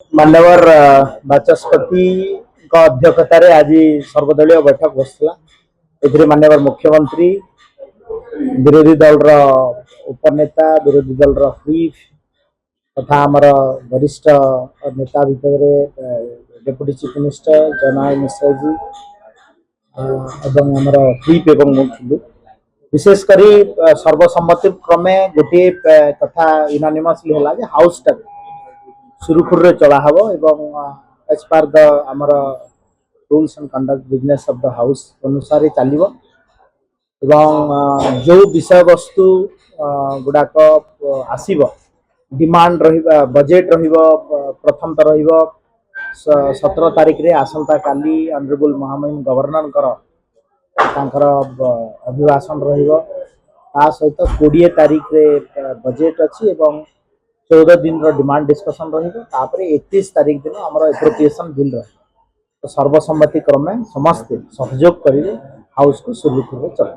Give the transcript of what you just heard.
मान्यवर बाचस्पति अध्यक्षतार आज सर्वदलीय बैठक बसला। मान्यवर मुख्यमंत्री, विरोधी दल उपनेता, विरोधी दल व्हीप तथा आमर वरिष्ठ नेता भितर डेप्यूटी चीफ मिनिस्टर जनाय मिश्रा जी आमर व्हीप एवं मुझे विशेषकर सर्वसम्मति क्रमे गोटे कथा यूनानिमसली है हाउस टा सुरुखुर चला हम एज पार द आमर rules and conduct business of the house अनुसार चलो जो विषय वस्तु गुड़ाक आसब डिमांड बजेट प्रथम तो रतर तारिख रे आसंता काली ऑनरेबल महामहिम गवर्नर अभिभाषण सहित 20 तारिख रे बजेट अच्छी 14 दिन डिमांड डिस्कसन रही 31 तारिख दिन आमर एप्रोप्रिएशन बिल रही तो सर्वसम्मति क्रमे समस्ते सहयोग करेंगे हाउस को सुरुखुर चल।